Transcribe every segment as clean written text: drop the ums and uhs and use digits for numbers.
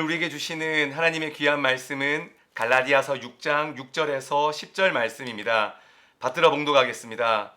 우리에게 주시는 하나님의 귀한 말씀은 갈라디아서 6장 6절에서 10절 말씀입니다. 받들어 봉독하겠습니다.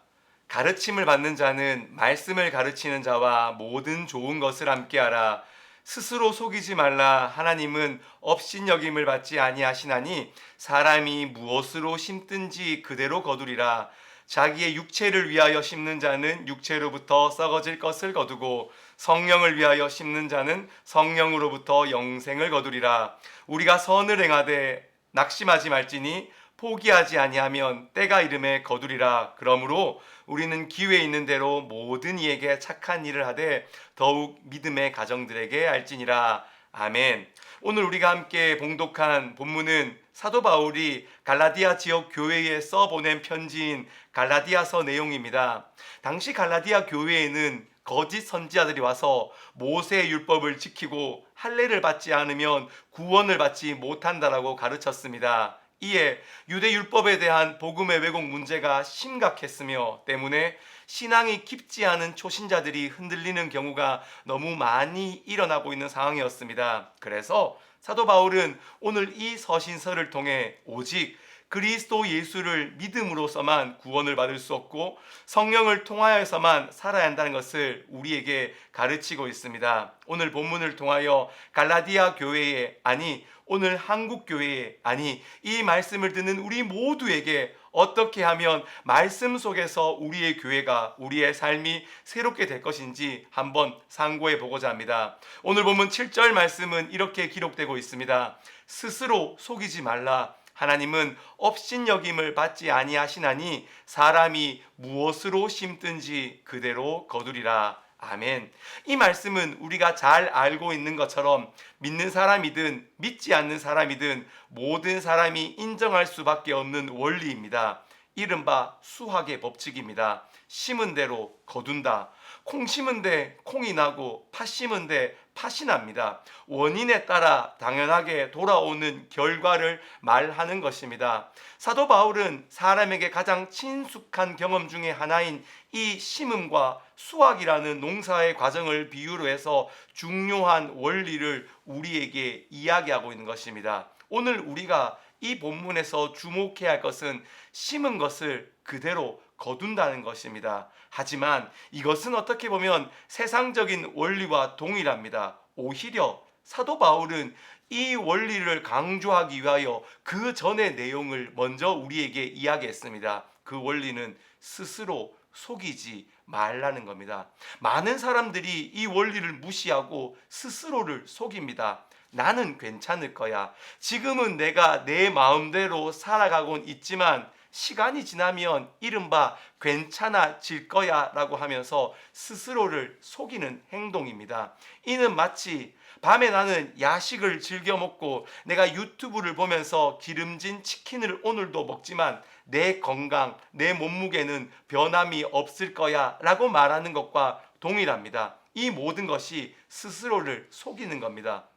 가르침을 받는 자는 말씀을 가르치는 자와 모든 좋은 것을 함께하라. 스스로 속이지 말라. 하나님은 업신여김을 받지 아니하시나니 사람이 무엇으로 심든지 그대로 거두리라. 자기의 육체를 위하여 심는 자는 육체로부터 썩어질 것을 거두고 성령을 위하여 심는 자는 성령으로부터 영생을 거두리라. 우리가 선을 행하되 낙심하지 말지니 포기하지 아니하면 때가 이름에 거두리라. 그러므로 우리는 기회 있는 대로 모든 이에게 착한 일을 하되 더욱 믿음의 가정들에게 알지니라. 아멘. 오늘 우리가 함께 봉독한 본문은 사도 바울이 갈라디아 지역 교회에 써보낸 편지인 갈라디아서 내용입니다. 당시 갈라디아 교회에는 거짓 선지자들이 와서 모세의 율법을 지키고 할례를 받지 않으면 구원을 받지 못한다라고 가르쳤습니다. 이에 유대 율법에 대한 복음의 왜곡 문제가 심각했으며 때문에 신앙이 깊지 않은 초신자들이 흔들리는 경우가 너무 많이 일어나고 있는 상황이었습니다. 그래서 사도 바울은 오늘 이 서신서를 통해 오직 그리스도 예수를 믿음으로서만 구원을 받을 수 없고 성령을 통하여서만 살아야 한다는 것을 우리에게 가르치고 있습니다. 오늘 본문을 통하여 갈라디아 교회에, 아니 오늘 한국 교회에, 아니 이 말씀을 듣는 우리 모두에게 어떻게 하면 말씀 속에서 우리의 교회가, 우리의 삶이 새롭게 될 것인지 한번 상고해 보고자 합니다. 오늘 본문 7절 말씀은 이렇게 기록되고 있습니다. 스스로 속이지 말라. 하나님은 업신여김을 받지 아니하시나니 사람이 무엇으로 심든지 그대로 거두리라. 아멘. 이 말씀은 우리가 잘 알고 있는 것처럼 믿는 사람이든 믿지 않는 사람이든 모든 사람이 인정할 수밖에 없는 원리입니다. 이른바 수학의 법칙입니다. 심은 대로 거둔다. 콩 심은 데 콩이 나고 팥 심은 데 팥이 납니다. 원인에 따라 당연하게 돌아오는 결과를 말하는 것입니다. 사도 바울은 사람에게 가장 친숙한 경험 중에 하나인 이 심음과 수확이라는 농사의 과정을 비유로 해서 중요한 원리를 우리에게 이야기하고 있는 것입니다. 오늘 우리가 이 본문에서 주목해야 할 것은 심은 것을 그대로 거둔다는 것입니다. 하지만 이것은 어떻게 보면 세상적인 원리와 동일합니다. 오히려 사도 바울은 이 원리를 강조하기 위하여 그 전의 내용을 먼저 우리에게 이야기했습니다. 그 원리는 스스로 속이지 말라는 겁니다. 많은 사람들이 이 원리를 무시하고 스스로를 속입니다. 나는 괜찮을 거야. 지금은 내가 내 마음대로 살아가곤 있지만 시간이 지나면 이른바 괜찮아질 거야 라고 하면서 스스로를 속이는 행동입니다. 이는 마치 밤에 나는 야식을 즐겨 먹고 내가 유튜브를 보면서 기름진 치킨을 오늘도 먹지만 내 건강, 내 몸무게는 변함이 없을 거야 라고 말하는 것과 동일합니다. 이 모든 것이 스스로를 속이는 겁니다.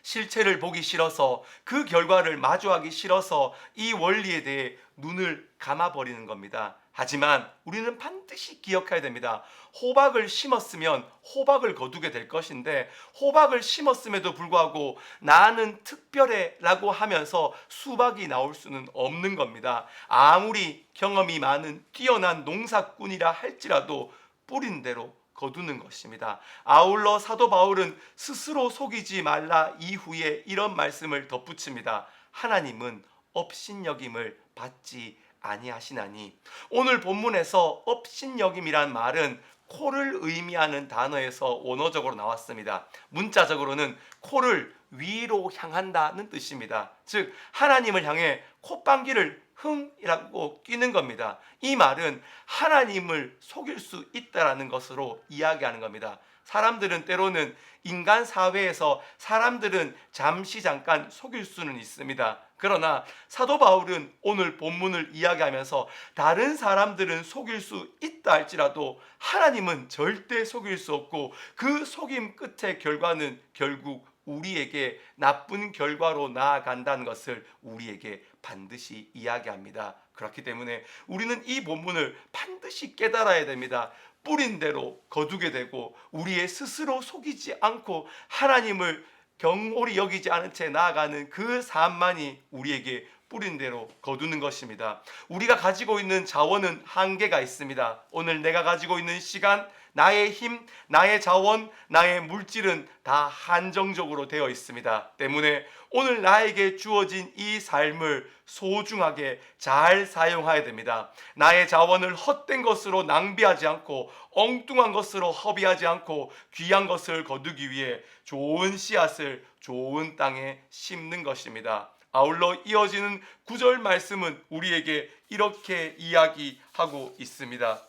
실체를 보기 싫어서, 그 결과를 마주하기 싫어서 이 원리에 대해 눈을 감아버리는 겁니다. 하지만 우리는 반드시 기억해야 됩니다. 호박을 심었으면 호박을 거두게 될 것인데, 호박을 심었음에도 불구하고 나는 특별해 라고 하면서 수박이 나올 수는 없는 겁니다. 아무리 경험이 많은 뛰어난 농사꾼이라 할지라도 뿌린 대로 거두는 것입니다. 아울러 사도 바울은 스스로 속이지 말라 이후에 이런 말씀을 덧붙입니다. 하나님은 업신여김을 받지 아니하시나니. 오늘 본문에서 업신여김이란 말은 코를 의미하는 단어에서 원어적으로 나왔습니다. 문자적으로는 코를 위로 향한다는 뜻입니다. 즉 하나님을 향해 콧방귀를 흥이라고 끼는 겁니다. 이 말은 하나님을 속일 수 있다라는 것으로 이야기하는 겁니다. 사람들은 때로는 인간 사회에서 사람들은 잠시 잠깐 속일 수는 있습니다. 그러나 사도 바울은 오늘 본문을 이야기하면서 다른 사람들은 속일 수 있다 할지라도 하나님은 절대 속일 수 없고 그 속임 끝의 결과는 결국 우리에게 나쁜 결과로 나아간다는 것을 우리에게 반드시 이야기합니다. 그렇기 때문에 우리는 이 본문을 반드시 깨달아야 됩니다. 뿌린 대로 거두게 되고 우리의 스스로 속이지 않고 하나님을 경홀히 여기지 않은 채 나아가는 그 삶만이 우리에게 뿌린 대로 거두는 것입니다. 우리가 가지고 있는 자원은 한계가 있습니다. 오늘 내가 가지고 있는 시간, 나의 힘, 나의 자원, 나의 물질은 다 한정적으로 되어 있습니다. 때문에 오늘 나에게 주어진 이 삶을 소중하게 잘 사용해야 됩니다. 나의 자원을 헛된 것으로 낭비하지 않고 엉뚱한 것으로 허비하지 않고 귀한 것을 거두기 위해 좋은 씨앗을 좋은 땅에 심는 것입니다. 아울러 이어지는 9절 말씀은 우리에게 이렇게 이야기하고 있습니다.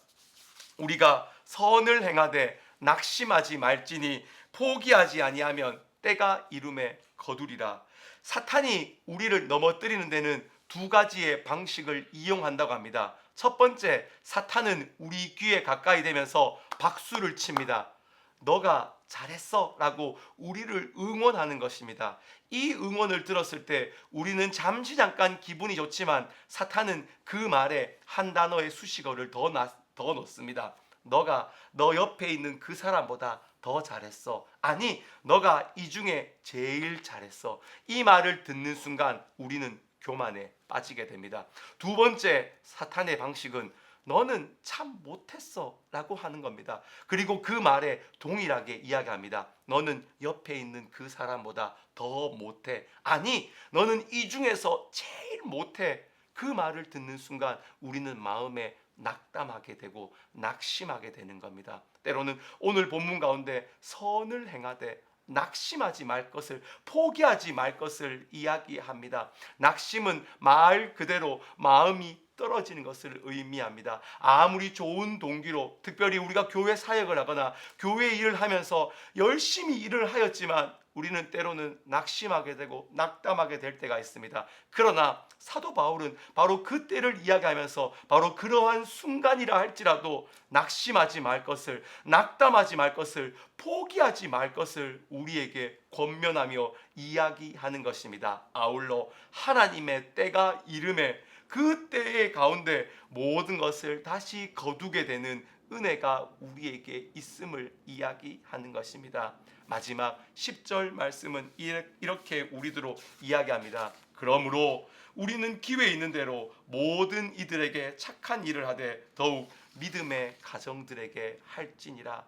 우리가 선을 행하되 낙심하지 말지니 포기하지 아니하면 때가 이름에 거두리라. 사탄이 우리를 넘어뜨리는 데는 두 가지의 방식을 이용한다고 합니다. 첫 번째, 사탄은 우리 귀에 가까이 되면서 박수를 칩니다. 너가 잘했어 라고 우리를 응원하는 것입니다. 이 응원을 들었을 때 우리는 잠시 잠깐 기분이 좋지만 사탄은 그 말에 한 단어의 수식어를 더 넣습니다. 너가 너 옆에 있는 그 사람보다 더 잘했어. 아니, 너가 이 중에 제일 잘했어. 이 말을 듣는 순간 우리는 교만에 빠지게 됩니다. 두 번째, 사탄의 방식은 너는 참 못했어 라고 하는 겁니다. 그리고 그 말에 동일하게 이야기합니다. 너는 옆에 있는 그 사람보다 더 못해. 아니, 너는 이 중에서 제일 못해. 그 말을 듣는 순간 우리는 마음에 낙담하게 되고 낙심하게 되는 겁니다. 때로는 오늘 본문 가운데 선을 행하되 낙심하지 말 것을, 포기하지 말 것을 이야기합니다. 낙심은 말 그대로 마음이 떨어지는 것을 의미합니다. 아무리 좋은 동기로, 특별히 우리가 교회 사역을 하거나 교회 일을 하면서 열심히 일을 하였지만 우리는 때로는 낙심하게 되고 낙담하게 될 때가 있습니다. 그러나 사도 바울은 바로 그 때를 이야기하면서 바로 그러한 순간이라 할지라도 낙심하지 말 것을, 낙담하지 말 것을, 포기하지 말 것을 우리에게 권면하며 이야기하는 것입니다. 아울러 하나님의 때가 이름에 그 때의 가운데 모든 것을 다시 거두게 되는 은혜가 우리에게 있음을 이야기하는 것입니다. 마지막 10절 말씀은 이렇게 우리들로 이야기합니다. 그러므로 우리는 기회 있는 대로 모든 이들에게 착한 일을 하되 더욱 믿음의 가정들에게 할지니라.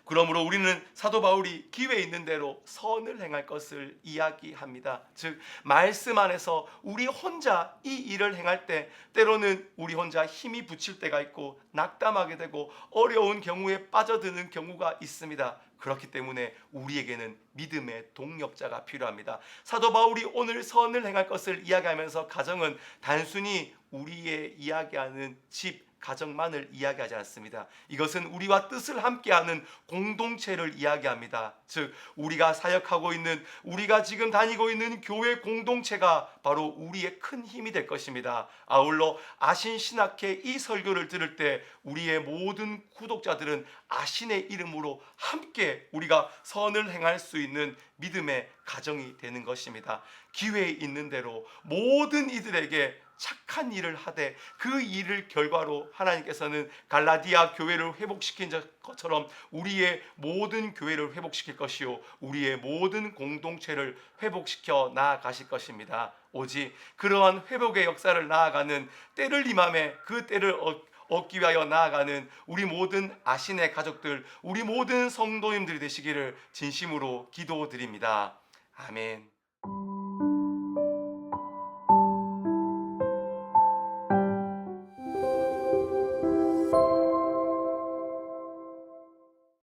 그러므로 우리는 사도 바울이 기회 있는 대로 선을 행할 것을 이야기합니다. 즉 말씀 안에서 우리 혼자 이 일을 행할 때 때로는 우리 혼자 힘이 붙일 때가 있고 낙담하게 되고 어려운 경우에 빠져드는 경우가 있습니다. 그렇기 때문에 우리에게는 믿음의 동력자가 필요합니다. 사도 바울이 오늘 선을 행할 것을 이야기하면서 가정은 단순히 우리의 이야기하는 집, 가정만을 이야기하지 않습니다. 이것은 우리와 뜻을 함께하는 공동체를 이야기합니다. 즉 우리가 사역하고 있는, 우리가 지금 다니고 있는 교회 공동체가 바로 우리의 큰 힘이 될 것입니다. 아울러 아신신학회 이 설교를 들을 때 우리의 모든 구독자들은 아신의 이름으로 함께 우리가 선을 행할 수 있는 믿음의 가정이 되는 것입니다. 기회 있는 대로 모든 이들에게 착한 일을 하되 그 일을 결과로 하나님께서는 갈라디아 교회를 회복시킨 것처럼 우리의 모든 교회를 회복시킬 것이요 우리의 모든 공동체를 회복시켜 나아가실 것입니다. 오직 그러한 회복의 역사를 나아가는 때를 임함에 그 때를 얻기 위하여 나아가는 우리 모든 아신의 가족들, 우리 모든 성도님들이 되시기를 진심으로 기도드립니다. 아멘.